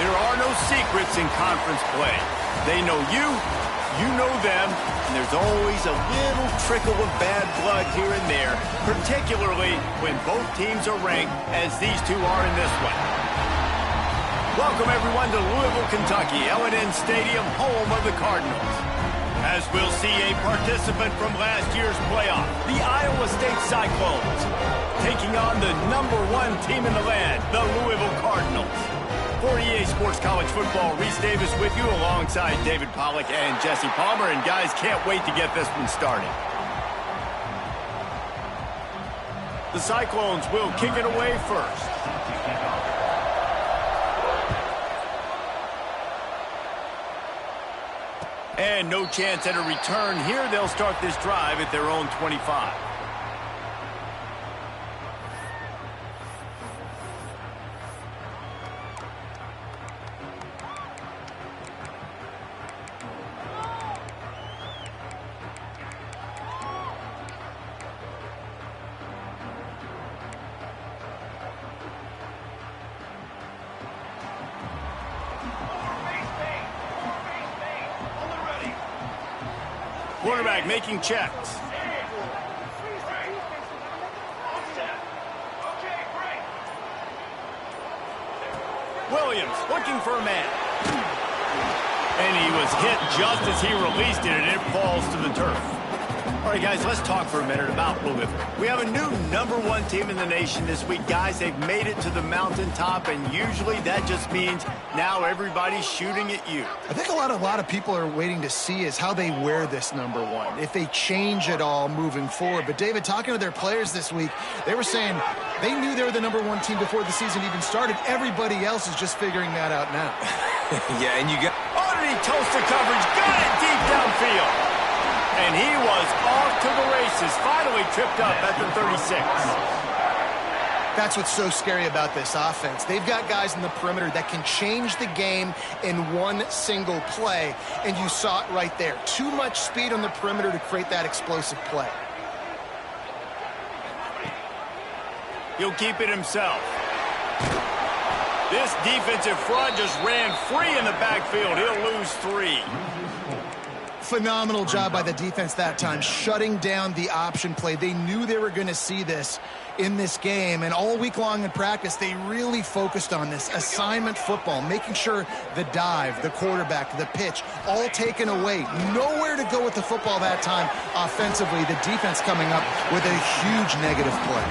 There are no secrets in conference play. They know you, you know them, and there's always a little trickle of bad blood here and there, particularly when both teams are ranked as these two are in this one. Welcome, everyone, to Louisville, Kentucky, L&N Stadium, home of the Cardinals. As we'll see a participant from last year's playoff, the Iowa State Cyclones, taking on the #1 team in the land, the Louisville Cardinals. For EA Sports College Football, Reese Davis with you alongside David Pollack and Jesse Palmer. And guys, can't wait to get this one started. The Cyclones will kick it away first. And no chance at a return here. They'll start this drive at their own 25. Quarterback making checks. Williams looking for a man. And he was hit just as he released it, and it falls to the turf. All right, guys, let's talk for a minute about Louisville. We have a new #1 team in the nation this week. Guys, they've made it to the mountaintop, and usually that just means now everybody's shooting at you. I think a lot of people are waiting to see is how they wear this #1, if they change it all moving forward. But, David, talking to their players this week, they were saying they knew they were the #1 team before the season even started. Everybody else is just figuring that out now. Yeah, and you got... Underneath toaster coverage, got it deep downfield. And he was off to the races, finally tripped up at the 36. That's what's so scary about this offense. They've got guys in the perimeter that can change the game in one single play, and you saw it right there. Too much speed on the perimeter to create that explosive play. He'll keep it himself. This defensive front just ran free in the backfield. He'll lose 3. Phenomenal job by the defense that time, shutting down the option play. They knew they were going to see this in this game, and all week long in practice, they really focused on this assignment football, making sure the dive, the quarterback, the pitch, all taken away. Nowhere to go with the football that time offensively. The defense coming up with a huge negative play.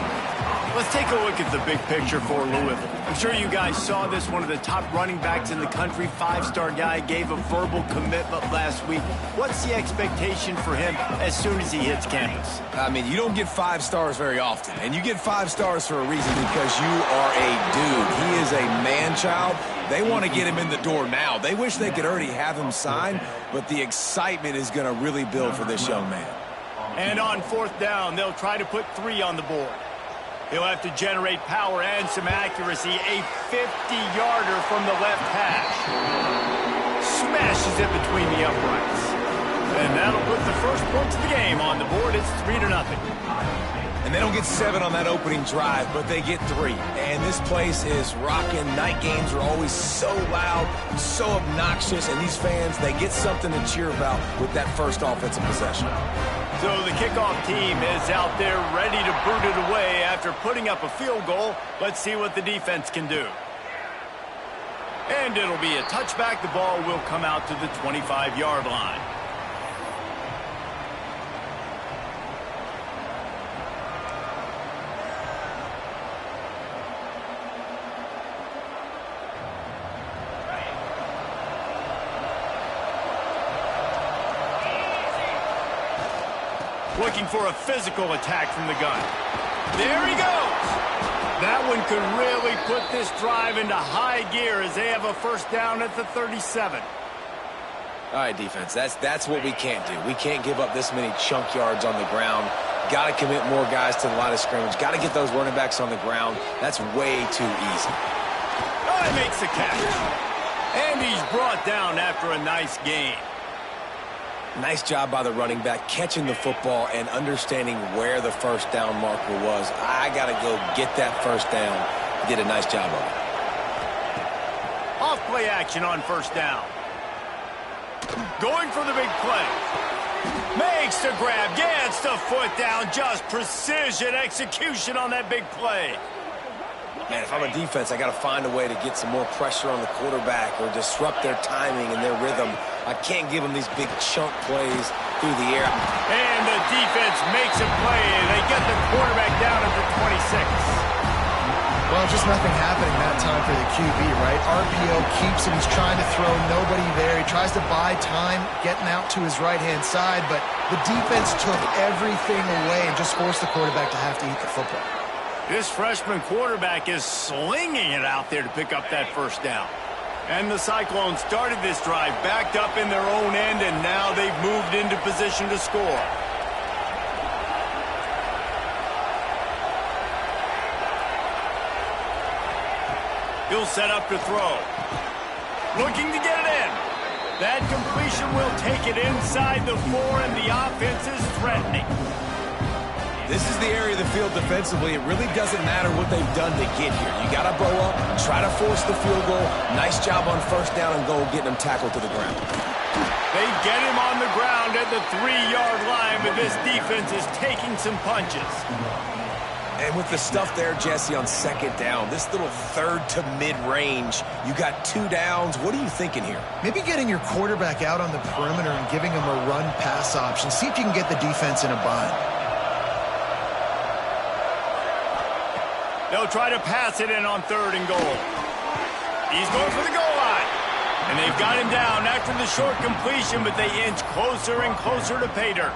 Let's take a look at the big picture for Louisville. I'm sure you guys saw this. One of the top running backs in the country, 5-star guy, gave a verbal commitment last week. What's the expectation for him as soon as he hits campus? I mean, you don't get 5 stars very often, and you get 5 stars for a reason, because you are a dude. He is a man-child. They want to get him in the door now. They wish they could already have him signed, but the excitement is going to really build for this young man. And on 4th down, they'll try to put 3 on the board. He'll have to generate power and some accuracy. A 50-yarder from the left hash. Smashes it between the uprights. And that'll put the first points of the game on the board. It's 3-0. And they don't get 7 on that opening drive, but they get 3. And this place is rocking. Night games are always so loud, so obnoxious, and these fans, they get something to cheer about with that first offensive possession. So the kickoff team is out there ready to boot it away after putting up a field goal. Let's see what the defense can do. And it'll be a touchback. The ball will come out to the 25-yard line. Looking for a physical attack from the gun. There he goes. That one could really put this drive into high gear as they have a first down at the 37. All right, defense, that's what we can't do. We can't give up this many chunk yards on the ground. Got to commit more guys to the line of scrimmage. Got to get those running backs on the ground. That's way too easy. Oh, he makes the catch. And he's brought down after a nice gain. Nice job by the running back, catching the football and understanding where the first down marker was. I got to go get that first down. Did a nice job of it. Off play action on first down. Going for the big play. Makes the grab, gets the foot down. Just precision execution on that big play. Man, if I'm a defense, I got to find a way to get some more pressure on the quarterback or disrupt their timing and their rhythm. I can't give them these big chunk plays through the air. And the defense makes a play. They get the quarterback down at the 26. Well, just nothing happening that time for the QB, right? RPO keeps him. He's trying to throw, nobody there. He tries to buy time, getting out to his right-hand side, but the defense took everything away and just forced the quarterback to have to eat the football. This freshman quarterback is slinging it out there to pick up that first down. And the Cyclones started this drive backed up in their own end, and now they've moved into position to score. He'll set up to throw. Looking to get it in. That completion will take it inside the 4, and the offense is threatening. This is the area of the field defensively. It really doesn't matter what they've done to get here. You got to bow up, try to force the field goal. Nice job on first down and goal, getting him tackled to the ground. They get him on the ground at the 3-yard line, but this defense is taking some punches. And with the stuff there, Jesse, on second down, this little third to mid-range, you got 2 downs. What are you thinking here? Maybe getting your quarterback out on the perimeter and giving him a run-pass option. See if you can get the defense in a bind. They'll try to pass it in on 3rd and goal. He's going for the goal line. And they've got him down after the short completion, but they inch closer and closer to pay dirt.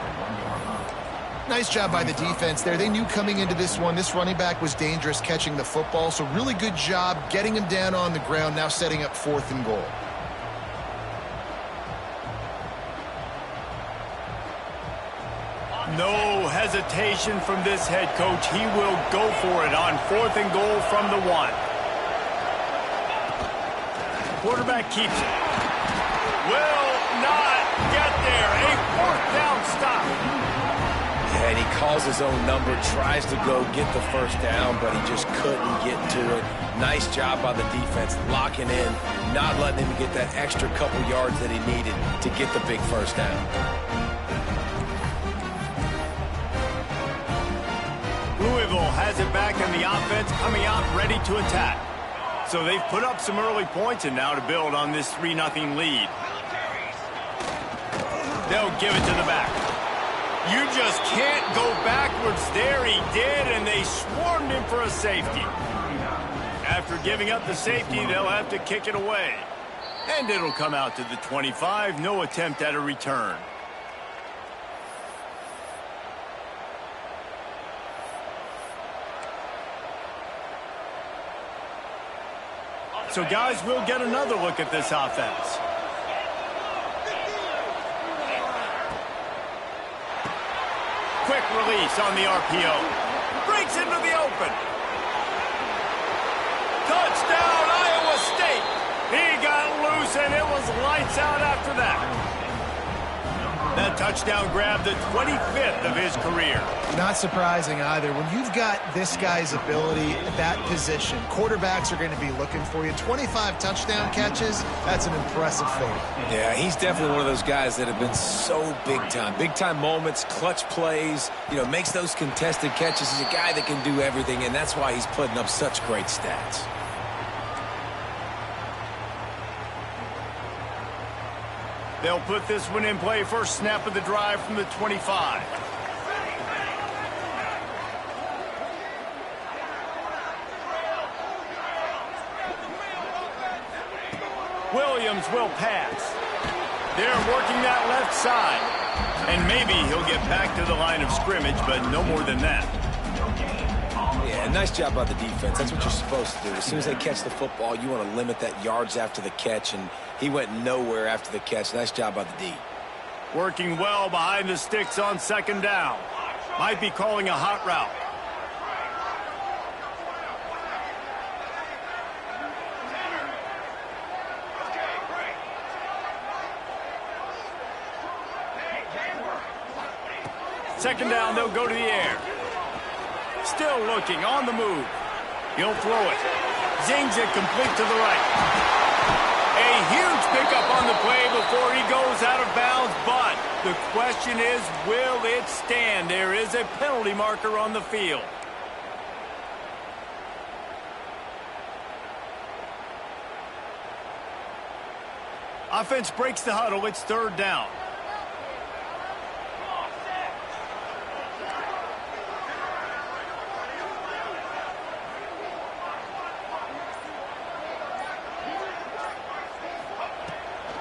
Nice job by the defense there. They knew coming into this one, this running back was dangerous catching the football, so really good job getting him down on the ground, now setting up 4th and goal. No hesitation from this head coach. He will go for it on 4th and goal from the 1. Quarterback keeps it. Will not get there. A 4th down stop. Yeah, and he calls his own number, tries to go get the first down, but he just couldn't get to it. Nice job by the defense, locking in, not letting him get that extra couple yards that he needed to get the big first down. Louisville has it back, and the offense coming out ready to attack. So they've put up some early points, and now to build on this 3-0 lead. They'll give it to the back. You just can't go backwards there. He did, and they swarmed him for a safety. After giving up the safety, they'll have to kick it away. And it'll come out to the 25. No attempt at a return. So, guys, we'll get another look at this offense. Quick release on the RPO. Breaks into the open. Touchdown, Iowa State. He got loose, and it was lights out after that. That touchdown grabbed the 25th of his career. Not surprising either. When you've got this guy's ability at that position, quarterbacks are going to be looking for you. 25 touchdown catches, that's an impressive feat. Yeah, he's definitely one of those guys that have been so big time. Big time moments, clutch plays, makes those contested catches. He's a guy that can do everything, and that's why he's putting up such great stats. They'll put this one in play. First snap of the drive from the 25. Williams will pass. They're working that left side. And maybe he'll get back to the line of scrimmage, but no more than that. Yeah, nice job by the defense. That's what you're supposed to do. As soon as they catch the football, you want to limit that yards after the catch, and he went nowhere after the catch. Nice job by the D. Working well behind the sticks on second down. Might be calling a hot route. Second down, they'll go to the air. Still looking, on the move. He'll throw it. Zings it complete to the right. A huge pickup on the play before he goes out of bounds, but the question is, will it stand? There is a penalty marker on the field. Offense breaks the huddle. It's third down.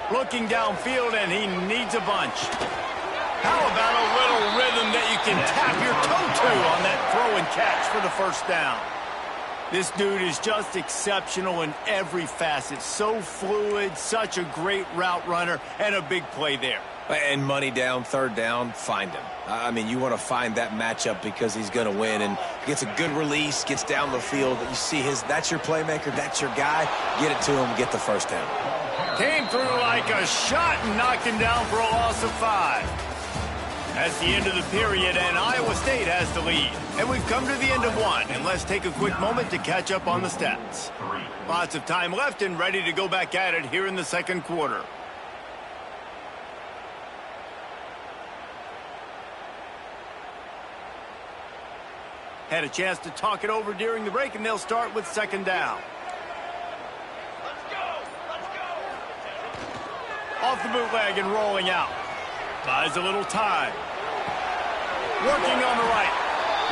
Looking downfield, and he needs a bunch. How about a little rhythm that you can tap your toe to on that throw and catch for the first down? This dude is just exceptional in every facet. So fluid, such a great route runner, and a big play there. And money down, third down, find him. I mean, you want to find that matchup because he's going to win, and gets a good release, gets down the field. You see that's your playmaker, that's your guy. Get it to him, get the first down. Came through like a shot and knocked him down for a loss of 5. That's the end of the period, and Iowa State has the lead. And we've come to the end of one, and let's take a quick moment to catch up on the stats. Lots of time left and ready to go back at it here in the second quarter. Had a chance to talk it over during the break, and they'll start with second down. Off the bootleg and rolling out. Buys a little time. Working on the right.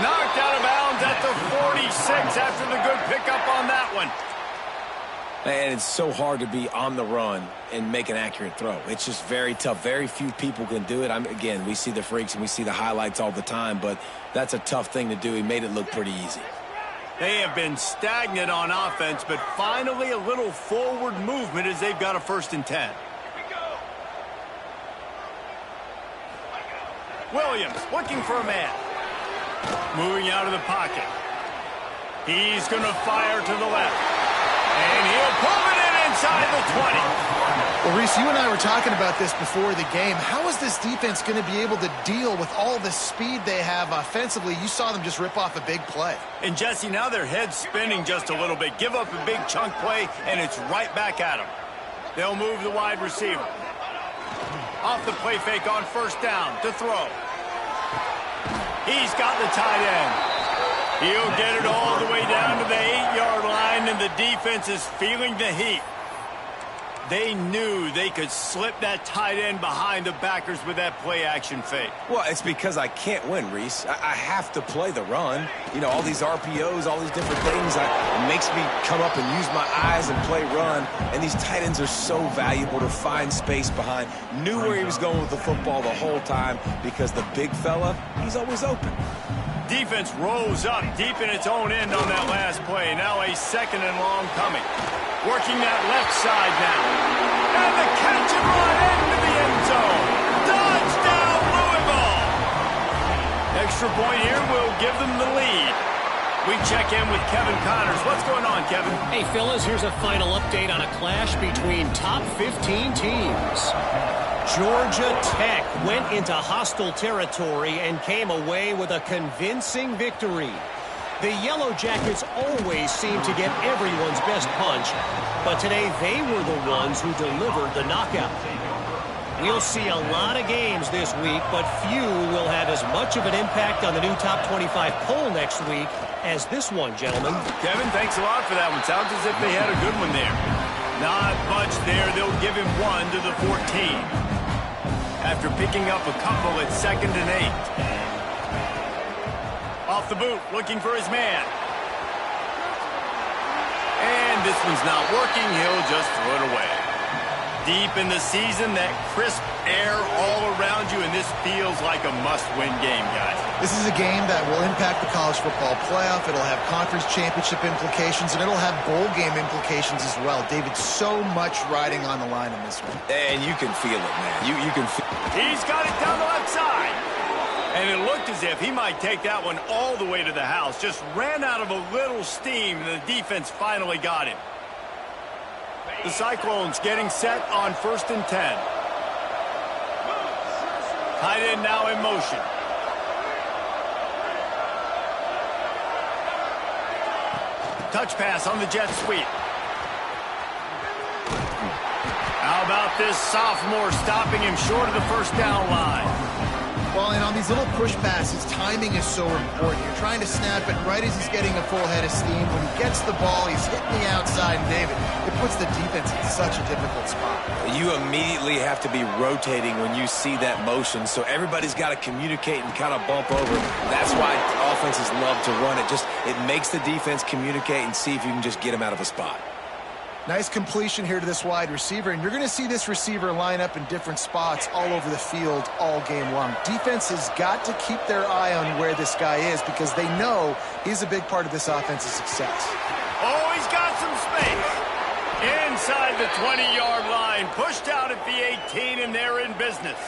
Knocked out of bounds at the 46 after the good pickup on that one. And it's so hard to be on the run and make an accurate throw. It's just very tough. Very few people can do it. Again, we see the freaks and we see the highlights all the time, but that's a tough thing to do. He made it look pretty easy. They have been stagnant on offense, but finally a little forward movement as they've got a 1st and 10. Williams looking for a man. Moving out of the pocket. He's going to fire to the left. And he'll pull it in inside the 20. Well, Reese, you and I were talking about this before the game. How is this defense going to be able to deal with all the speed they have offensively? You saw them just rip off a big play. And, Jesse, now their head's spinning just a little bit. Give up a big chunk play, and it's right back at them. They'll move the wide receiver. Off the play fake on 1st down to throw. He's got the tight end. He'll get it all the way down to the 8-yard line, and the defense is feeling the heat. They knew they could slip that tight end behind the backers with that play-action fake. Well, it's because I can't win, Reese. I have to play the run. You know, all these RPOs, all these different things, it makes me come up and use my eyes and play run. And these tight ends are so valuable to find space behind. Knew where he was going with the football the whole time because the big fella, he's always open. Defense rose up deep in its own end on that last play. Now a 2nd and long coming. Working that left side now. And the catch and run into the end zone. Touchdown, Louisville! Extra point here will give them the lead. We check in with Kevin Connors. What's going on, Kevin? Hey, fellas, here's a final update on a clash between top 15 teams. Georgia Tech went into hostile territory and came away with a convincing victory. The Yellow Jackets always seem to get everyone's best punch, but today they were the ones who delivered the knockout. We'll see a lot of games this week, but few will have as much of an impact on the new top 25 poll next week as this one, gentlemen. Kevin, thanks a lot for that one. Sounds as if they had a good one there. Not much there. They'll give him 1 to the 14. After picking up a couple at 2nd and 8. Off the boot, looking for his man. And this one's not working. He'll just throw it away. Deep in the season, that crisp air all around you, and this feels like a must-win game, guys. This is a game that will impact the college football playoff. It'll have conference championship implications, and it'll have bowl game implications as well. David, so much riding on the line in this one. And you can feel it, man. You can feel it. He's got it down the left side. And it looked as if he might take that one all the way to the house. Just ran out of a little steam, and the defense finally got him. The Cyclones getting set on 1st and 10. Tight end now in motion. Touch pass on the jet sweep. this sophomore stopping him short of the first down line. Well, and on these little push passes, timing is so important. You're trying to snap it right as he's getting a full head of steam. When he gets the ball, he's hitting the outside, and David, it puts the defense in such a difficult spot. You immediately have to be rotating when you see that motion, so everybody's got to communicate and kind of bump over. That's why offenses love to run it. It makes the defense communicate and see if you can just get him out of a spot. Nice completion here to this wide receiver, and you're going to see this receiver line up in different spots all over the field all game long. Defense has got to keep their eye on where this guy is because they know he's a big part of this offense's success. Oh, he's got some space. Inside the 20-yard line, pushed out at the 18, and they're in business.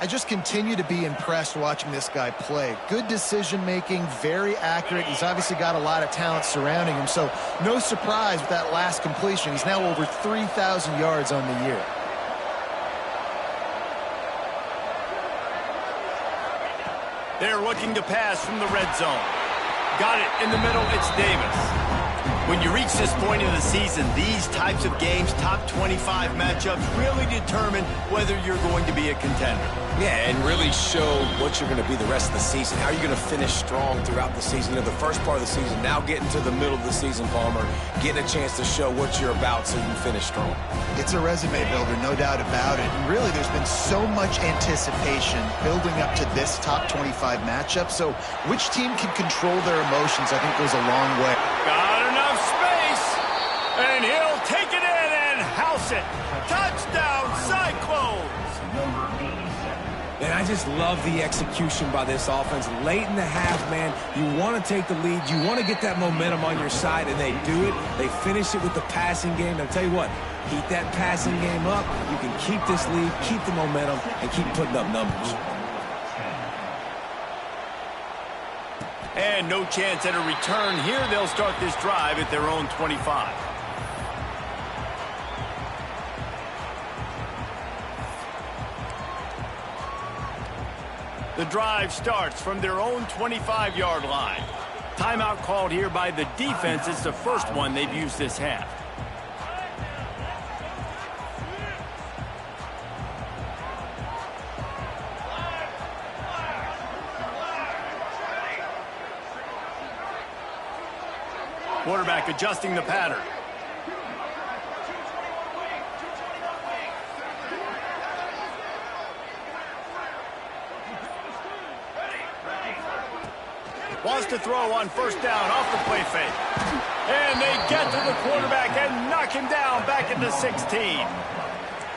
I just continue to be impressed watching this guy play. Good decision-making, very accurate. He's obviously got a lot of talent surrounding him, so no surprise with that last completion. He's now over 3,000 yards on the year. They're looking to pass from the red zone. Got it in the middle, it's Davis. When you reach this point in the season, these types of games, top 25 matchups, really determine whether you're going to be a contender. Yeah, and really show what you're going to be the rest of the season. How are you going to finish strong throughout the season, the first part of the season, now getting to the middle of the season, Palmer, getting a chance to show what you're about so you can finish strong. It's a resume builder, no doubt about it. And really, there's been so much anticipation building up to this top 25 matchup. So which team can control their emotions, I think, goes a long way. Got enough space, and he'll take it in and house it. Touchdown, Cyclones! And I just love the execution by this offense. Late in the half, man, you want to take the lead. You want to get that momentum on your side, and they do it. They finish it with the passing game. I'll tell you what, keep that passing game up. You can keep this lead, keep the momentum, and keep putting up numbers. And no chance at a return here. They'll start this drive at their own 25. The drive starts from their own 25-yard line. Timeout called here by the defense. It's the first one they've used this half. Quarterback adjusting the pattern. Wants to throw on first down off the play fake. And they get to the quarterback and knock him down back at the 16.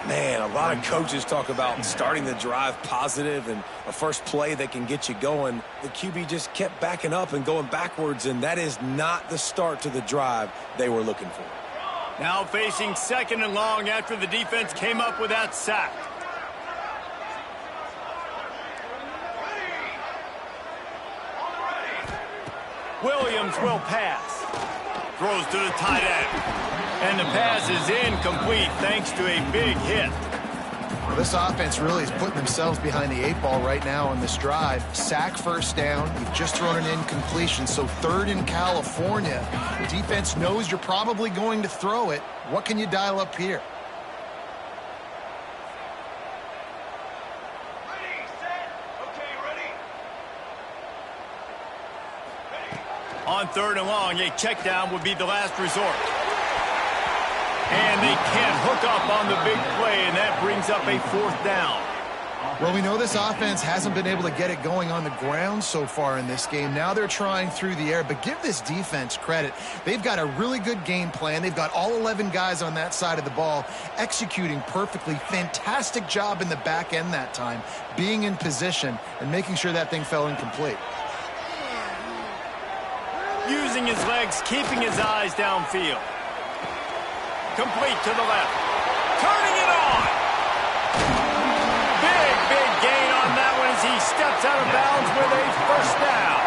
Man, a lot of coaches talk about starting the drive positive and a first play that can get you going. The QB just kept backing up and going backwards, and that is not the start to the drive they were looking for. Now facing second and long after the defense came up with that sack. Williams will pass. Throws to the tight end. And the pass is incomplete thanks to a big hit. Well, this offense really is putting themselves behind the 8 ball right now on this drive. Sack first down. You've just thrown an incompletion, so third in California. Defense knows you're probably going to throw it. What can you dial up here? On third and long, a check down would be the last resort. And they can't hook up on the big play, and that brings up a fourth down. Well, we know this offense hasn't been able to get it going on the ground so far in this game. Now they're trying through the air, but give this defense credit. They've got a really good game plan. They've got all 11 guys on that side of the ball executing perfectly. Fantastic job in the back end that time, being in position and making sure that thing fell incomplete. Using his legs, keeping his eyes downfield. Complete to the left. Turning it on. Big gain on that one as he steps out of bounds with a first down.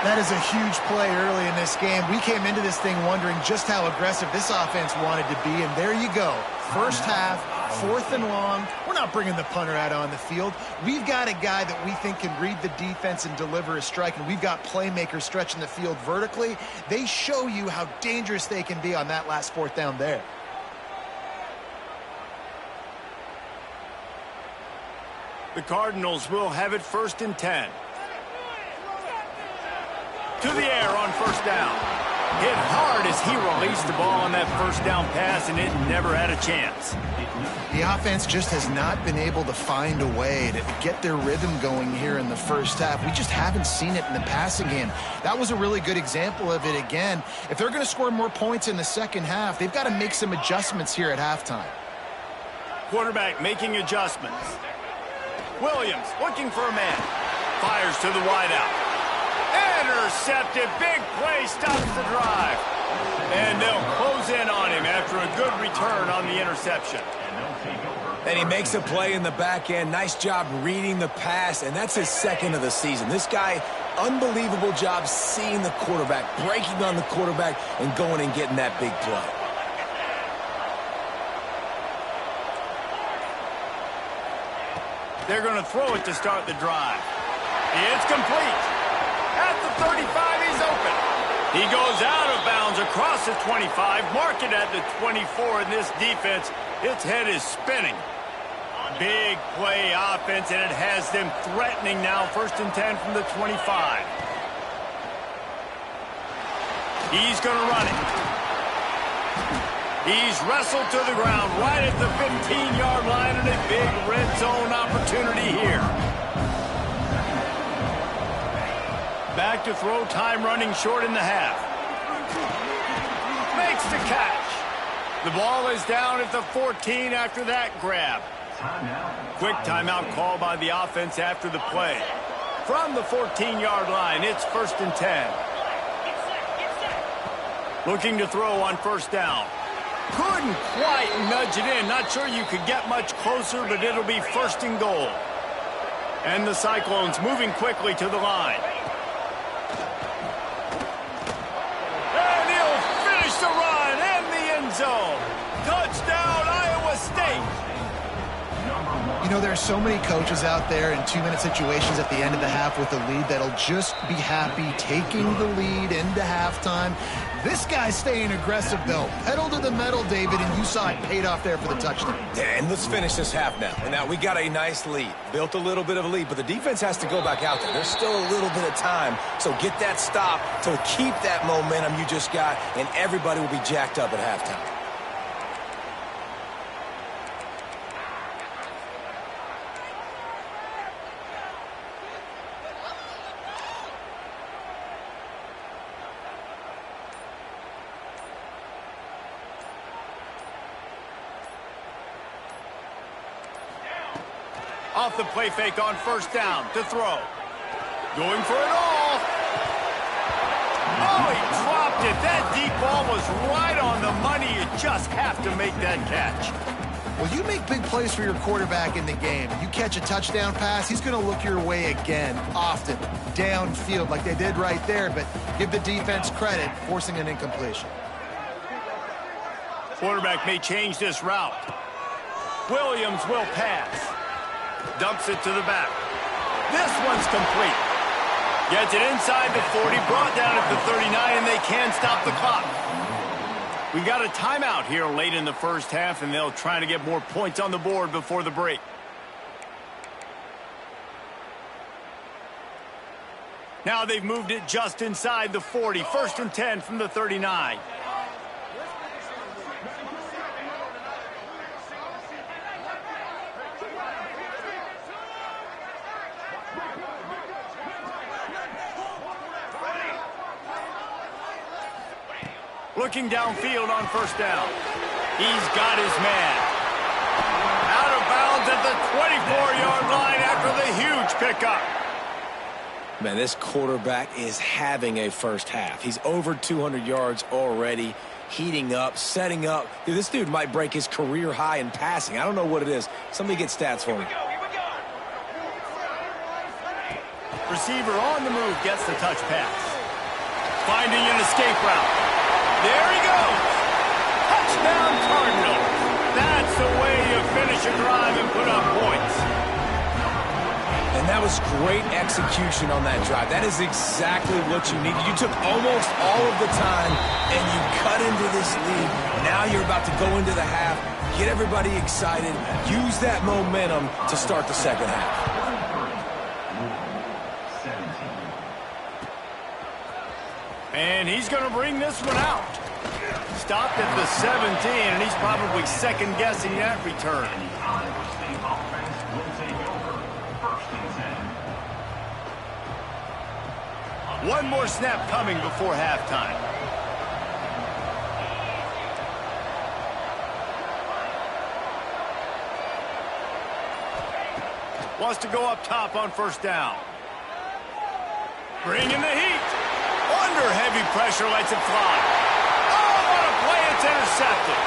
That is a huge play early in this game. We came into this thing wondering just how aggressive this offense wanted to be, and there you go. First half, fourth and long. We're not bringing the punter out on the field. We've got a guy that we think can read the defense and deliver a strike, and we've got playmakers stretching the field vertically. They show you how dangerous they can be on that last fourth down there. The Cardinals will have it 1st and 10. To the air on 1st down. Hit hard as he released the ball on that 1st down pass, and it never had a chance. The offense just has not been able to find a way to get their rhythm going here in the first half. We just haven't seen it in the passing game. That was a really good example of it again. If they're going to score more points in the second half, they've got to make some adjustments here at halftime. Quarterback making adjustments. Williams looking for a man. Fires to the wideout. Intercepted. Big play stops the drive. And they'll close in on him after a good return on the interception. And he makes a play in the back end. Nice job reading the pass, and that's his 2nd of the season. This guy, unbelievable job seeing the quarterback, breaking on the quarterback, and going and getting that big play. They're going to throw it to start the drive. It's complete. At the 35, he's open. He goes out of bounds across the 25, mark it at the 24, and this defense, its head is spinning. Big play offense, and it has them threatening now. 1st and 10 from the 25. He's going to run it. He's wrestled to the ground right at the 15-yard line, and a big red zone opportunity here. Back to throw, time running short in the half. Makes the catch. The ball is down at the 14 after that grab. Quick timeout call by the offense after the play. From the 14-yard line, it's 1st and 10. Looking to throw on 1st down. Couldn't quite nudge it in. Not sure you could get much closer, but it'll be 1st and goal. And the Cyclones moving quickly to the line. And he'll finish the run in the end zone. Touchdown, Iowa State. You know, there are so many coaches out there in 2-minute situations at the end of the half with a lead that'll just be happy taking the lead into halftime. This guy's staying aggressive, though. Pedal to the metal, David, and you saw it paid off there for the touchdown. Yeah, and let's finish this half now. And now we got a nice lead. Built a little bit of a lead, but the defense has to go back out there. There's still a little bit of time, so get that stop to keep that momentum you just got, and everybody will be jacked up at halftime. Off the play fake on 1st down to throw. Going for it all. Oh, he dropped it. That deep ball was right on the money. You just have to make that catch. Well, you make big plays for your quarterback in the game. You catch a touchdown pass, he's going to look your way again, often, downfield like they did right there, but give the defense credit, forcing an incompletion. Quarterback may change this route. Williams will pass. Dumps it to the back. This one's complete. Gets it inside the 40, brought down at the 39, and they can't stop the clock. We got a timeout here late in the first half, and they'll try to get more points on the board before the break. Now they've moved it just inside the 40. 1st and 10 from the 39. Looking downfield on 1st down. He's got his man. Out of bounds at the 24-yard line after the huge pickup. Man, this quarterback is having a first half. He's over 200 yards already, heating up, setting up. Dude, this dude might break his career high in passing. I don't know what it is. Somebody get stats for me. Receiver on the move gets the touch pass. Finding an escape route. There he goes. Touchdown, Cardinals. That's the way you finish a drive and put up points. And that was great execution on that drive. That is exactly what you needed. You took almost all of the time, and you cut into this lead. Now you're about to go into the half, get everybody excited, use that momentum to start the second half. And he's going to bring this one out. Stopped at the 17, and he's probably second-guessing that return. One more snap coming before halftime. Wants to go up top on first down. Bringing the heat. Under heavy pressure, lets it fly. Oh, what a play. It's intercepted.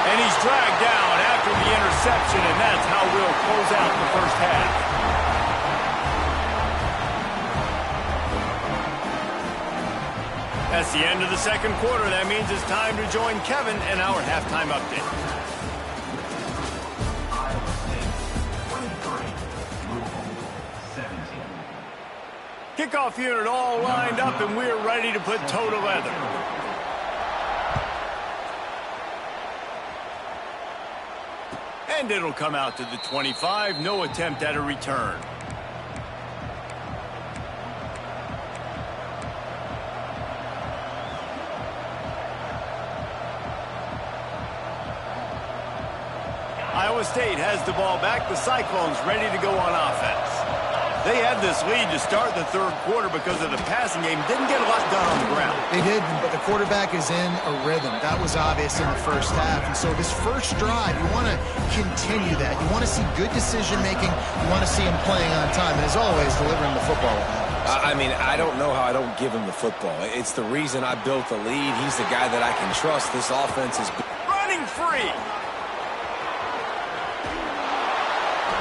And he's dragged down after the interception, and that's how we'll close out the first half. That's the end of the second quarter. That means it's time to join Kevin in our halftime update. Kickoff unit all lined up, and we're ready to put toe to leather. And it'll come out to the 25. No attempt at a return. Iowa State has the ball back. The Cyclones ready to go on offense. They had this lead to start the third quarter because of the passing game. Didn't get a lot done on the ground. They didn't, but the quarterback is in a rhythm. That was obvious in the first half. And so this first drive, you want to continue that. You want to see good decision-making. You want to see him playing on time. And as always, delivering the football. I mean, I don't know how I don't give him the football. It's the reason I built the lead. He's the guy that I can trust. This offense is running free.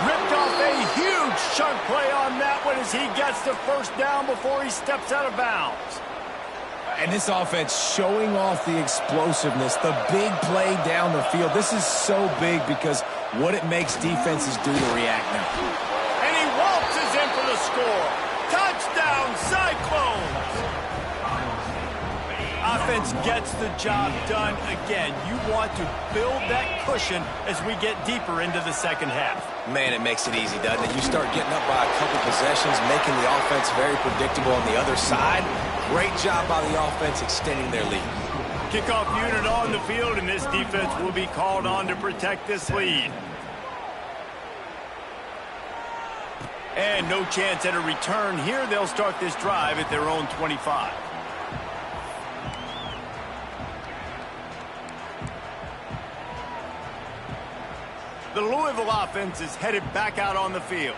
Ripped off a huge chunk play on that one as he gets the first down before he steps out of bounds. And this offense showing off the explosiveness, the big play down the field. This is so big because what it makes defenses do to react now. And he waltzes in for the score. Touchdown, Cyclones! Offense gets the job done again. You want to build that cushion as we get deeper into the second half. Man, it makes it easy, doesn't it? You start getting up by a couple possessions, making the offense very predictable on the other side. Great job by the offense extending their lead. Kickoff unit on the field, and this defense will be called on to protect this lead. And no chance at a return here. They'll start this drive at their own 25. The Louisville offense is headed back out on the field.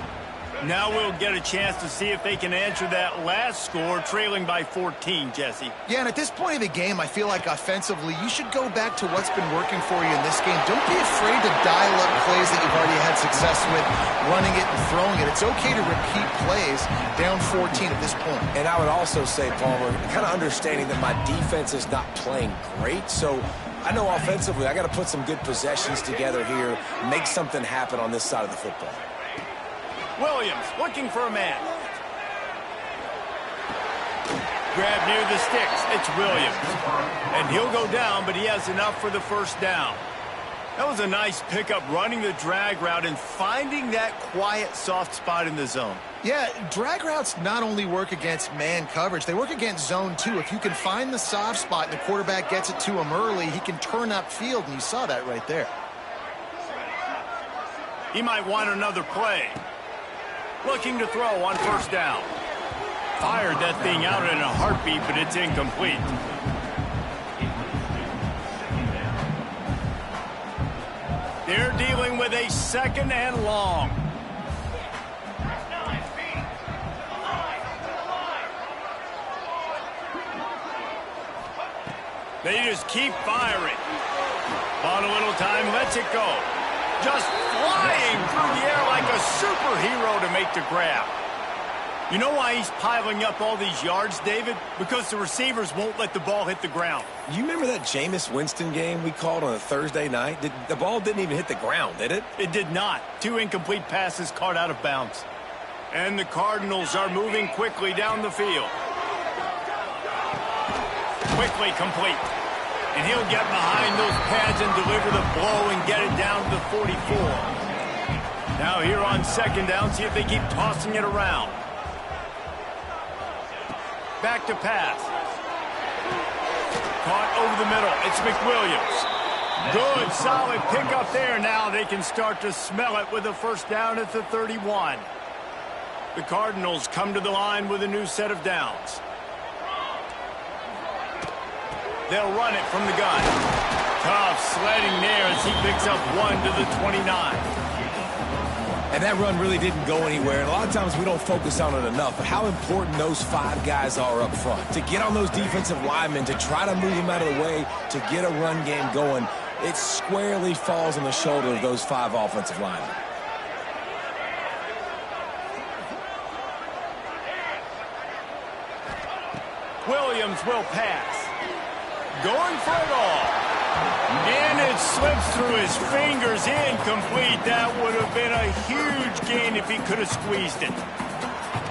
Now we'll get a chance to see if they can answer that last score, trailing by 14, Jesse. Yeah, and at this point of the game, I feel like offensively, you should go back to what's been working for you in this game. Don't be afraid to dial up plays that you've already had success with, running it and throwing it. It's okay to repeat plays down 14 at this point. And I would also say, Palmer, kind of understanding that my defense is not playing great, so I know offensively I got to put some good possessions together here, make something happen on this side of the football. Williams looking for a man. Grab near the sticks. It's Williams. And he'll go down, but he has enough for the first down. That was a nice pickup, running the drag route and finding that quiet, soft spot in the zone. Yeah, drag routes not only work against man coverage, they work against zone too. If you can find the soft spot and the quarterback gets it to him early, he can turn upfield, and you saw that right there. He might want another play. Looking to throw on first down. Fired that thing out in a heartbeat, but it's incomplete. They're dealing with a second and long. They just keep firing. On a little time, lets it go. Just flying through the air like a superhero to make the grab. You know why he's piling up all these yards, David? Because the receivers won't let the ball hit the ground. You remember that Jameis Winston game we called on a Thursday night? The ball didn't even hit the ground, did it? It did not. 2 incomplete passes caught out of bounds. And the Cardinals are moving quickly down the field. Quickly complete. And he'll get behind those pads and deliver the blow and get it down to the 44. Now here on second down, see if they keep tossing it around. Back to pass. Caught over the middle. It's McWilliams. Good, solid pickup there. Now they can start to smell it with a first down at the 31. The Cardinals come to the line with a new set of downs. They'll run it from the gun. Tough sledding there as he picks up 1 to the 29. And that run really didn't go anywhere. And a lot of times we don't focus on it enough. But how important those 5 guys are up front. To get on those defensive linemen, to try to move them out of the way, to get a run game going, it squarely falls on the shoulder of those 5 offensive linemen. Williams will pass. Going for it all. And it slips through his fingers, incomplete. That would have been a huge gain if he could have squeezed it.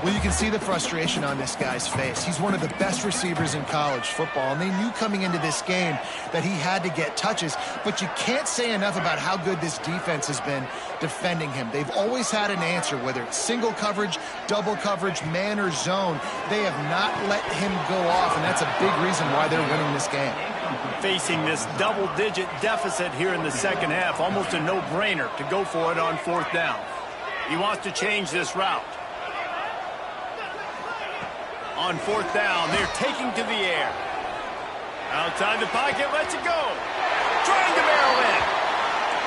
Well, you can see the frustration on this guy's face. He's one of the best receivers in college football, and they knew coming into this game that he had to get touches, but you can't say enough about how good this defense has been defending him. They've always had an answer, whether it's single coverage, double coverage, man, or zone. They have not let him go off, and that's a big reason why they're winning this game. Facing this double-digit deficit here in the second half, almost a no-brainer to go for it on 4th down. He wants to change this route. On 4th down, they're taking to the air. Outside the pocket, lets it go. Trying to barrel in.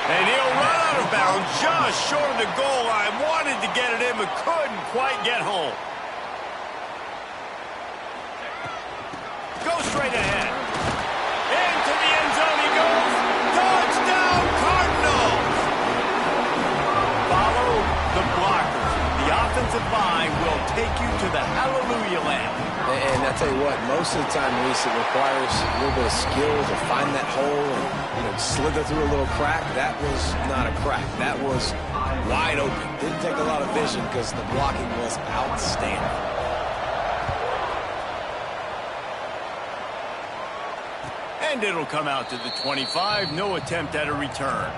And he'll run out of bounds just short of the goal line. Wanted to get it in, but couldn't quite get home. Go straight ahead. Into the end zone he goes. Touchdown, Cardinals! Follow the blockers. The offensive line will take you to the hallelujah land. And I tell you what, most of the time, Reese, it requires a little bit of skill to find that hole and, slither through a little crack. That was not a crack. That was wide open. Didn't take a lot of vision because the blocking was outstanding. And it'll come out to the 25. No attempt at a return.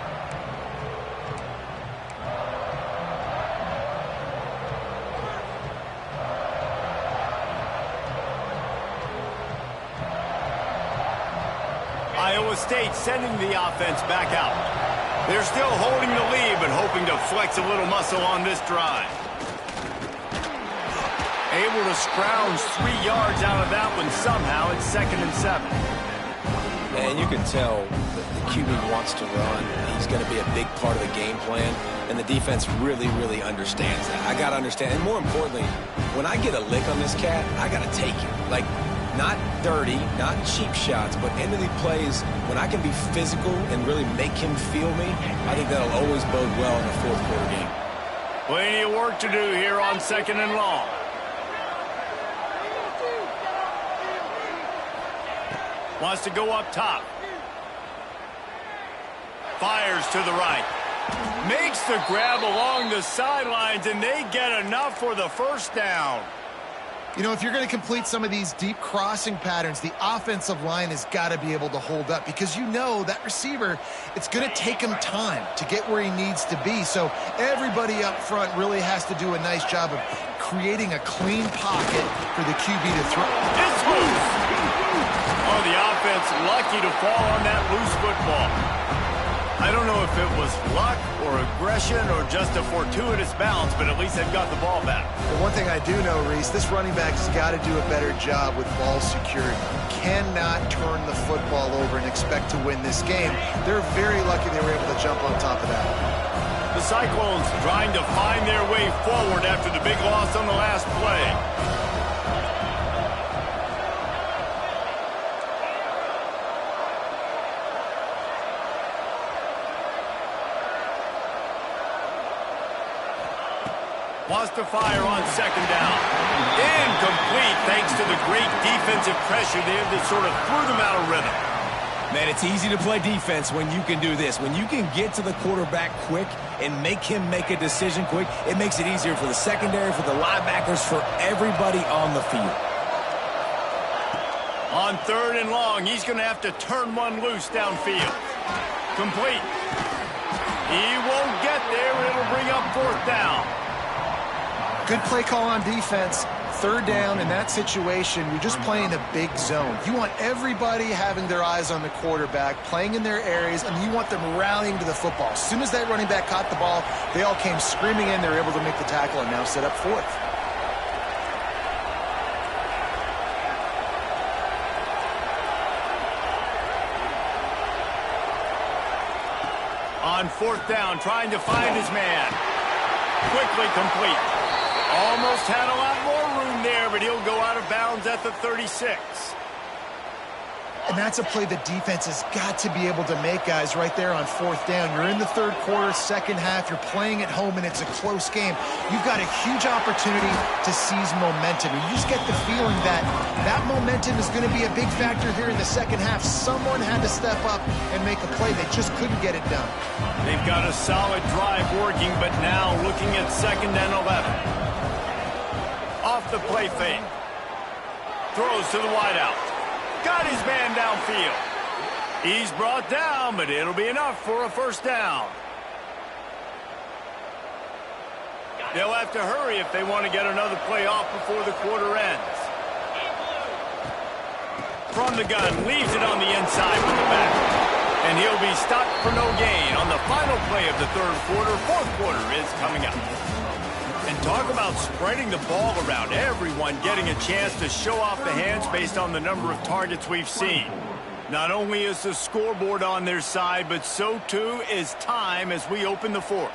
Iowa State sending the offense back out. They're still holding the lead, but hoping to flex a little muscle on this drive. Able to scrounge 3 yards out of that one somehow. It's 2nd and 7. And you can tell that the QB wants to run. He's going to be a big part of the game plan, and the defense really, really understands that. I got to understand, and more importantly, when I get a lick on this cat, I got to take it. Like, not dirty, not cheap shots, but into the plays when I can be physical and really make him feel me. I think that'll always bode well in the 4th quarter game. Plenty of work to do here on 2nd and long. Wants to go up top. Fires to the right. Makes the grab along the sidelines, and they get enough for the first down. You know, if you're going to complete some of these deep crossing patterns, the offensive line has got to be able to hold up because you know that receiver, it's going to take him time to get where he needs to be. So everybody up front really has to do a nice job of creating a clean pocket for the QB to throw. It's loose. Oh, the offense lucky to fall on that loose football. I don't know if it was luck or aggression or just a fortuitous bounce, but at least they've got the ball back. The one thing I do know, Reese, this running back has got to do a better job with ball security. Cannot turn the football over and expect to win this game. They're very lucky they were able to jump on top of that. The Cyclones trying to find their way forward after the big loss on the last play. Wants to fire on 2nd down. Incomplete thanks to the great defensive pressure there that sort of threw them out of rhythm. Man, it's easy to play defense when you can do this. When you can get to the quarterback quick and make him make a decision quick, it makes it easier for the secondary, for the linebackers, for everybody on the field. On 3rd and long, he's going to have to turn one loose downfield. Complete. He won't get there. It'll bring up 4th down. Good play call on defense. third down in that situation, you're just playing a big zone. You want everybody having their eyes on the quarterback, playing in their areas, and you want them rallying to the football. As soon as that running back caught the ball, they all came screaming in. They were able to make the tackle and now set up fourth. On fourth down, trying to find his man. Quickly complete. Almost had a lot more room there, but he'll go out of bounds at the 36. And that's a play the defense has got to be able to make, guys, right there on fourth down. You're in the third quarter, second half. You're playing at home, and it's a close game. You've got a huge opportunity to seize momentum. You just get the feeling that that momentum is going to be a big factor here in the second half. Someone had to step up and make a play. They just couldn't get it done. They've got a solid drive working, but now looking at 2nd and 11. Off the play fake. Throws to the wideout. Got his man downfield. He's brought down, but it'll be enough for a first down. They'll have to hurry if they want to get another play off before the quarter ends. From the gun, leaves it on the inside with the back. And he'll be stopped for no gain on the final play of the third quarter. Fourth quarter is coming up. And talk about spreading the ball around, everyone getting a chance to show off the hands based on the number of targets we've seen. Not only is the scoreboard on their side, but so too is time as we open the fourth.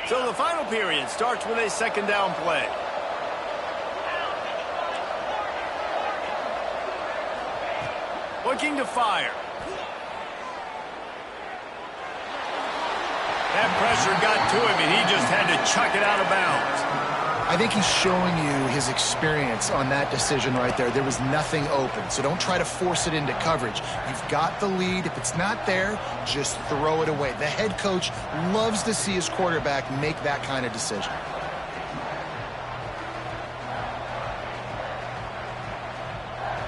So the final period starts with a 2nd down play. Looking to fire. That pressure got to him, and he just had to chuck it out of bounds. I think he's showing you his experience on that decision right there. There was nothing open, so don't try to force it into coverage. You've got the lead. If it's not there, just throw it away. The head coach loves to see his quarterback make that kind of decision.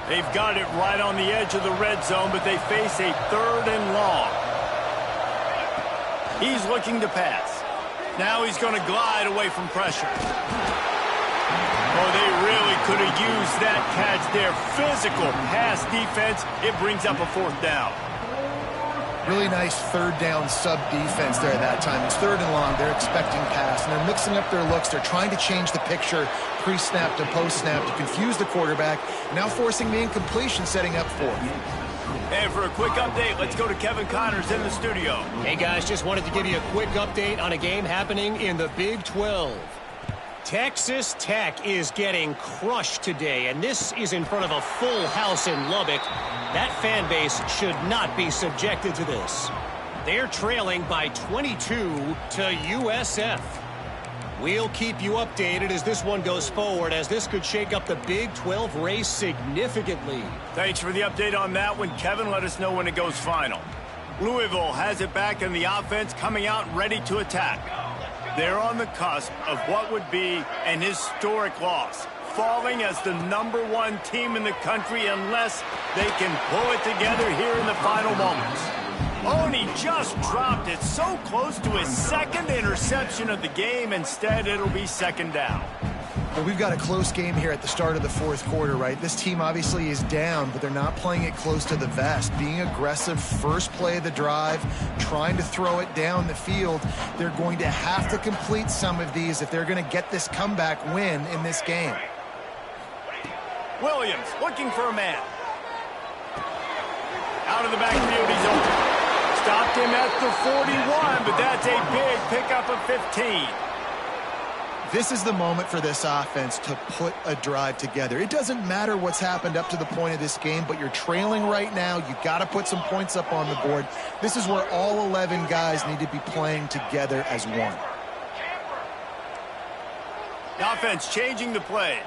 They've got it right on the edge of the red zone, but they face a 3rd and long. He's looking to pass. Now he's going to glide away from pressure. Oh, they really could have used that catch there. Physical pass defense. It brings up a 4th down. Really nice 3rd down sub defense there that time. It's 3rd and long. They're expecting pass, and they're mixing up their looks. They're trying to change the picture pre-snap to post-snap to confuse the quarterback. Now forcing the incompletion, setting up 4th. And for a quick update, let's go to Kevin Connors in the studio. Hey, guys, just wanted to give you a quick update on a game happening in the Big 12. Texas Tech is getting crushed today, and this is in front of a full house in Lubbock. That fan base should not be subjected to this. They're trailing by 22 to USF. We'll keep you updated as this one goes forward, as this could shake up the Big 12 race significantly. Thanks for the update on that one, Kevin. Let us know when it goes final. Louisville has it back in the offense, coming out ready to attack. They're on the cusp of what would be an historic loss, falling as the #1 team in the country unless they can pull it together here in the final moments. Oh, and he just dropped it so close to his 2nd interception of the game. Instead, it'll be 2nd down. Well, we've got a close game here at the start of the fourth quarter, right? This team obviously is down, but they're not playing it close to the vest. Being aggressive, first play of the drive, trying to throw it down the field. They're going to have to complete some of these if they're going to get this comeback win in this game. Williams looking for a man. Out of the backfield, he's open. Stopped him at the 41, but that's a big pickup of 15. This is the moment for this offense to put a drive together. It doesn't matter what's happened up to the point of this game, but you're trailing right now. You've got to put some points up on the board. This is where all 11 guys need to be playing together as one. The offense changing the play.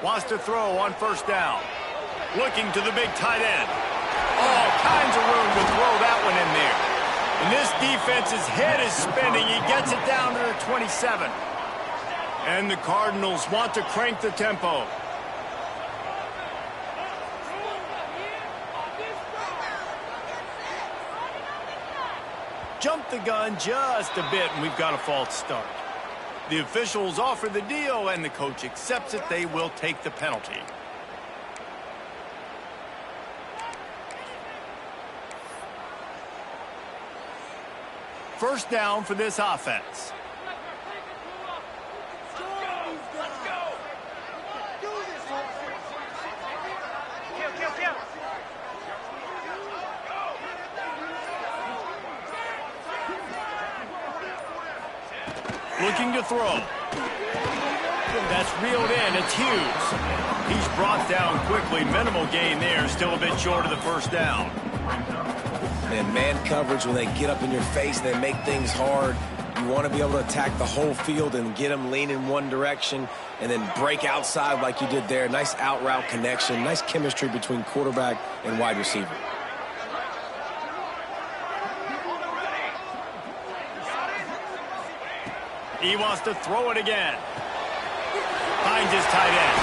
Wants to throw on first down. Looking to the big tight end. All kinds of room to throw that one in there. And this defense's head is spinning. He gets it down to the 27. And the Cardinals want to crank the tempo. Jumped the gun just a bit, and we've got a false start. The officials offer the deal, and the coach accepts it. They will take the penalty. First down for this offense. Looking to throw. That's reeled in. It's Hughes. He's brought down quickly. Minimal gain there. Still a bit short of the first down. And man coverage, when they get up in your face, they make things hard. You want to be able to attack the whole field and get them lean in one direction and then break outside like you did there. Nice out route connection. Nice chemistry between quarterback and wide receiver. He wants to throw it again. Finds his tight end.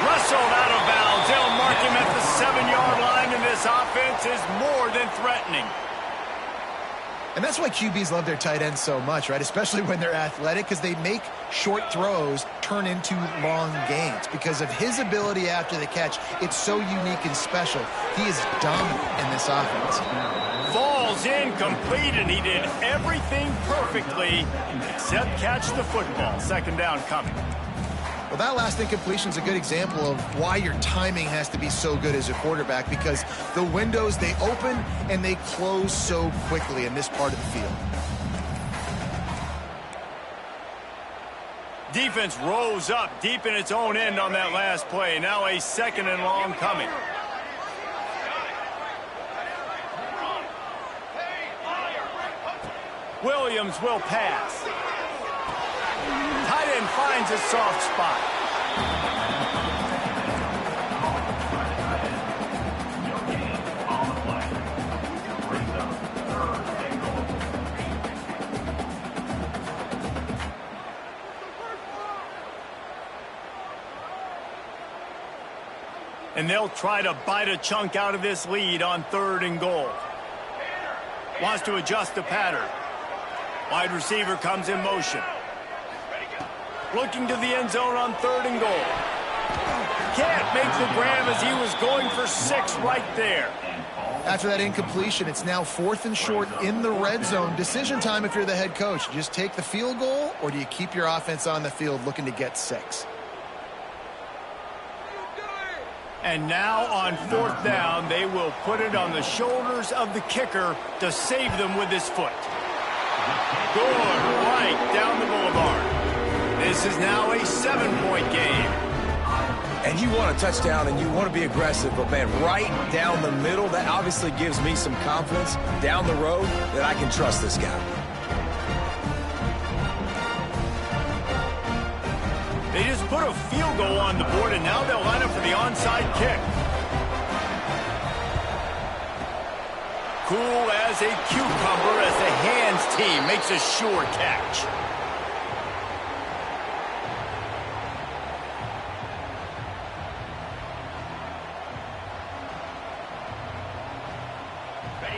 Wrestled out of bounds. They'll mark him at the 7-yard line, and this offense is more than threatening. And that's why QBs love their tight ends so much, right? Especially when they're athletic, because they make short throws turn into long gains. Because of his ability after the catch, it's so unique and special. He is dominant in this offense. Falls incomplete, and he did everything perfectly except catch the football. Second down coming. Well, that last incompletion is a good example of why your timing has to be so good as a quarterback, because the windows, they open and they close so quickly in this part of the field. Defense rose up deep in its own end on that last play. Now a second and long coming. Williams will pass. Tight end finds a soft spot. And they'll try to bite a chunk out of this lead on 3rd and goal. Wants to adjust the pattern. Wide receiver comes in motion. Looking to the end zone on 3rd and goal. Can't make the grab as he was going for 6 right there. After that incompletion, it's now 4th and short in the red zone. Decision time if you're the head coach. Just take the field goal, or do you keep your offense on the field looking to get 6? And now on 4th down, they will put it on the shoulders of the kicker to save them with his foot. Good, right down the boulevard. This is now a 7-point game. And you want a touchdown and you want to be aggressive, but man, right down the middle, that obviously gives me some confidence down the road that I can trust this guy. They just put a field goal on the board, and now they'll line up for the onside kick. Cool as a cucumber as the hands team makes a sure catch.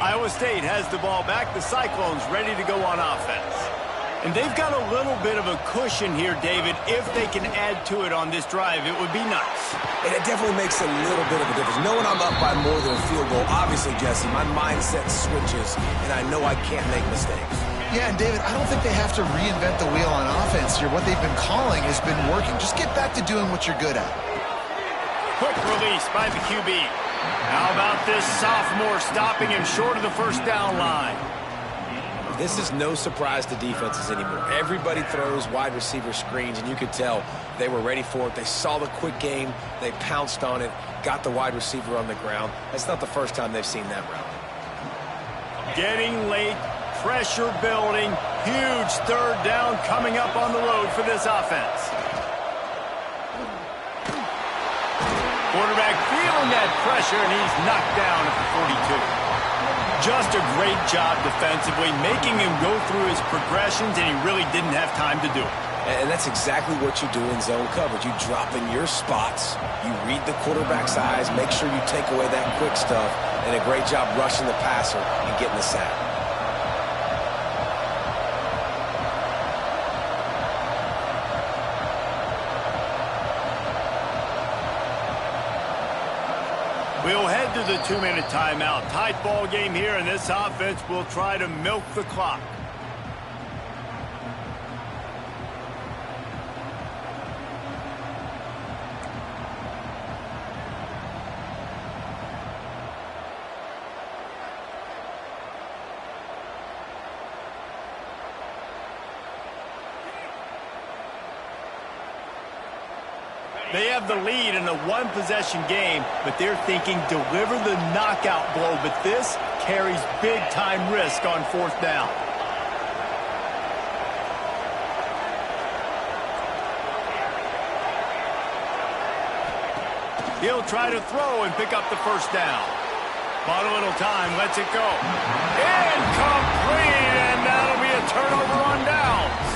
Iowa State has the ball back. The Cyclones ready to go on offense. And they've got a little bit of a cushion here, David. If they can add to it on this drive, it would be nice. And it definitely makes a little bit of a difference. Knowing I'm up by more than a field goal, obviously, Jesse, my mindset switches, and I know I can't make mistakes. Yeah, and David, I don't think they have to reinvent the wheel on offense here. What they've been calling has been working. Just get back to doing what you're good at. Quick release by the QB. How about this sophomore stopping him short of the first down line? This is no surprise to defenses anymore. Everybody throws wide receiver screens, and you could tell they were ready for it. They saw the quick game. They pounced on it, got the wide receiver on the ground. That's not the first time they've seen that route. Getting late, pressure building, huge 3rd down coming up on the road for this offense. Quarterback feeling that pressure, and he's knocked down at the 42. Just a great job defensively, making him go through his progressions, and he really didn't have time to do it. And that's exactly what you do in zone coverage. You drop in your spots, you read the quarterback's eyes, make sure you take away that quick stuff, and a great job rushing the passer and getting the sack. We'll head to the 2-minute timeout. Tight ball game here, and this offense will try to milk the clock. They have the lead in a one-possession game, but they're thinking deliver the knockout blow. But this carries big-time risk on 4th down. He'll try to throw and pick up the 1st down. Bought a little time, lets it go. Incomplete, and that'll be a turnover on downs.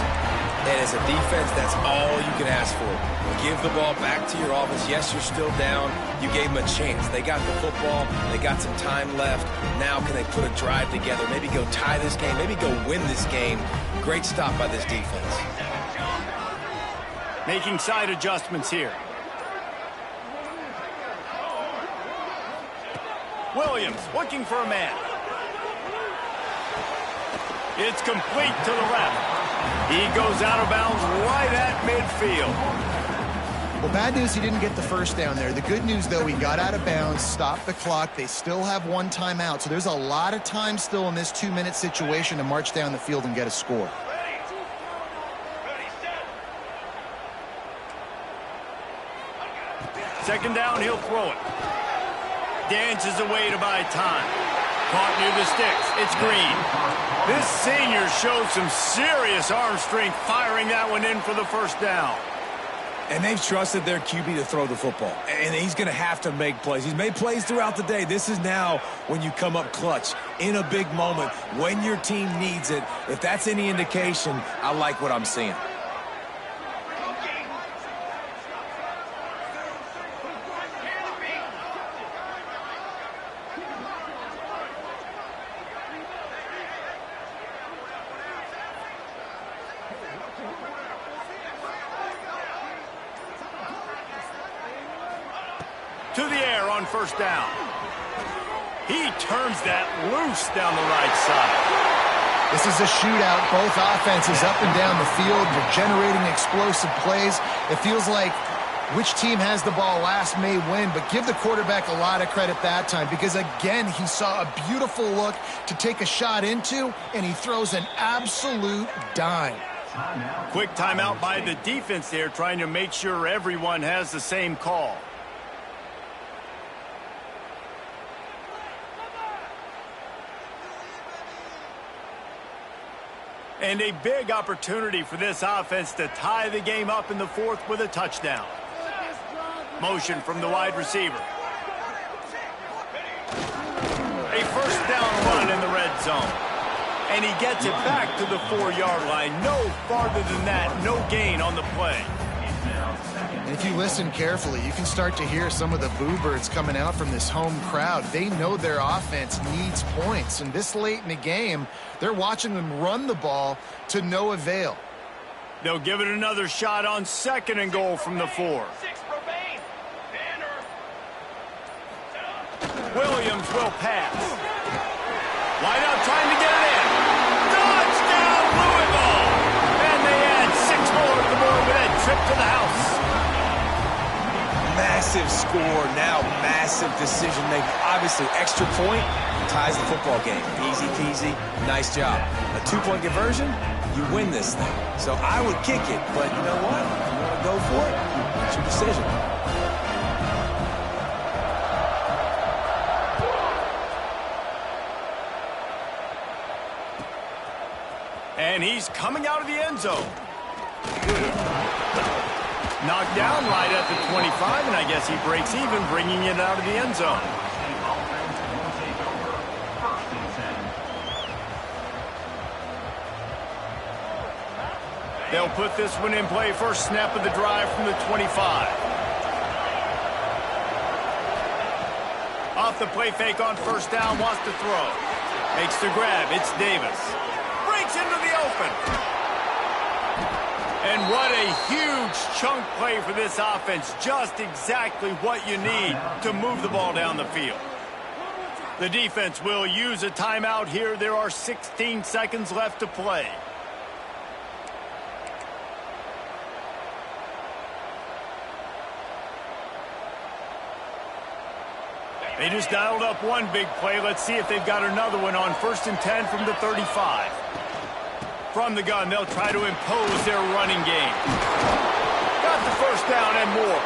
And as a defense, that's all you can ask for. Give the ball back to your offense. Yes, you're still down. You gave them a chance. They got the football. They got some time left. Now can they put a drive together? Maybe go tie this game. Maybe go win this game. Great stop by this defense. Making side adjustments here. Williams looking for a man. It's complete to the left. He goes out of bounds right at midfield. Well, bad news, he didn't get the 1st down there. The good news, though, he got out of bounds, stopped the clock. They still have 1 timeout, so there's a lot of time still in this 2-minute situation to march down the field and get a score. Second down, he'll throw it. Dances away to buy time. Caught near the sticks. It's Green. This senior showed some serious arm strength firing that one in for the 1st down. And they've trusted their QB to throw the football. And he's going to have to make plays. He's made plays throughout the day. This is now when you come up clutch in a big moment when your team needs it. If that's any indication, I like what I'm seeing. To the air on 1st down. He turns that loose down the right side. This is a shootout. Both offenses up and down the field. They're generating explosive plays. It feels like which team has the ball last may win, but give the quarterback a lot of credit that time because, again, he saw a beautiful look to take a shot into, and he throws an absolute dime. Quick timeout by the defense there, trying to make sure everyone has the same call. And a big opportunity for this offense to tie the game up in the 4th with a touchdown. Motion from the wide receiver. A 1st down run in the red zone. And he gets it back to the 4-yard line. No farther than that. No gain on the play. And if you listen carefully, you can start to hear some of the boo birds coming out from this home crowd. They know their offense needs points. And this late in the game, they're watching them run the ball to no avail. They'll give it another shot on 2nd and goal from the 4. Williams will pass. Wide out trying to get it in. Touchdown, Louisville! And they add 6 more to the board with that trip to the house. Massive score, now massive decision making. Obviously, extra point ties the football game. Easy peasy, nice job. A 2-point conversion, you win this thing. So I would kick it, but you know what? If you want to go for it, it's your decision. And he's coming out of the end zone. Knocked down right at the 25, and I guess he breaks even, bringing it out of the end zone. They'll put this one in play. First snap of the drive from the 25. Off the play fake on 1st down, wants to throw. Makes the grab, it's Davis. Breaks into the open. And what a huge chunk play for this offense. Just exactly what you need to move the ball down the field. The defense will use a timeout here. There are 16 seconds left to play. They just dialed up one big play. Let's see if they've got another one on 1st and 10 from the 35. From the gun, they'll try to impose their running game. Got the first down and more.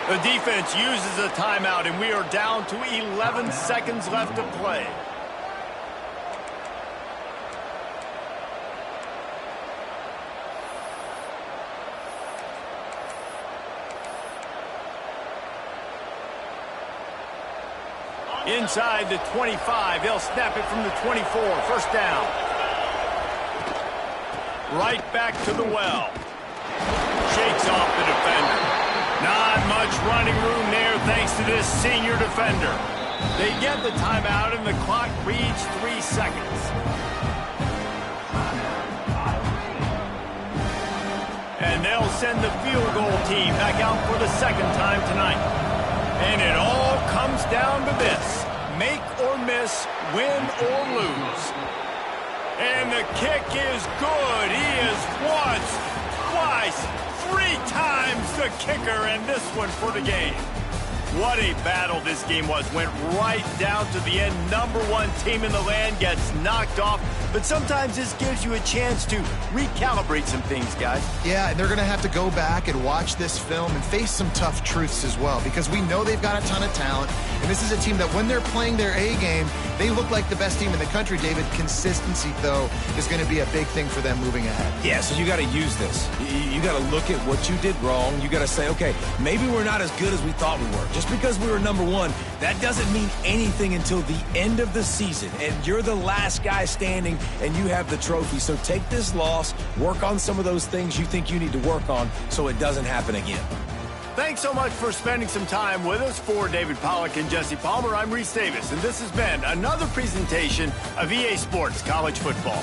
The defense uses a timeout, and we are down to 11 seconds left to play. Inside the 25, they'll snap it from the 24. First down. Right back to the well. Shakes off the defender. Not much running room there thanks to this senior defender. They get the timeout and the clock reads 3 seconds. And they'll send the field goal team back out for the second time tonight. And it all comes down to this. Make or miss, win or lose. And the kick is good. He is once, twice, 3 times the kicker, and this one for the game. What a battle this game was. Went right down to the end. Number 1 team in the land gets knocked off. But sometimes this gives you a chance to recalibrate some things, guys. Yeah, and they're going to have to go back and watch this film and face some tough truths as well, because we know they've got a ton of talent. And this is a team that when they're playing their A game, they look like the best team in the country, David. Consistency, though, is going to be a big thing for them moving ahead. Yeah, so you got to use this. You got to look at what you did wrong. You got to say, okay, maybe we're not as good as we thought we were. Just because we were number 1, that doesn't mean anything until the end of the season. And you're the last guy standing, and you have the trophy. So take this loss, work on some of those things you think you need to work on so it doesn't happen again. Thanks so much for spending some time with us. For David Pollack and Jesse Palmer, I'm Reese Davis, and this has been another presentation of EA Sports College Football.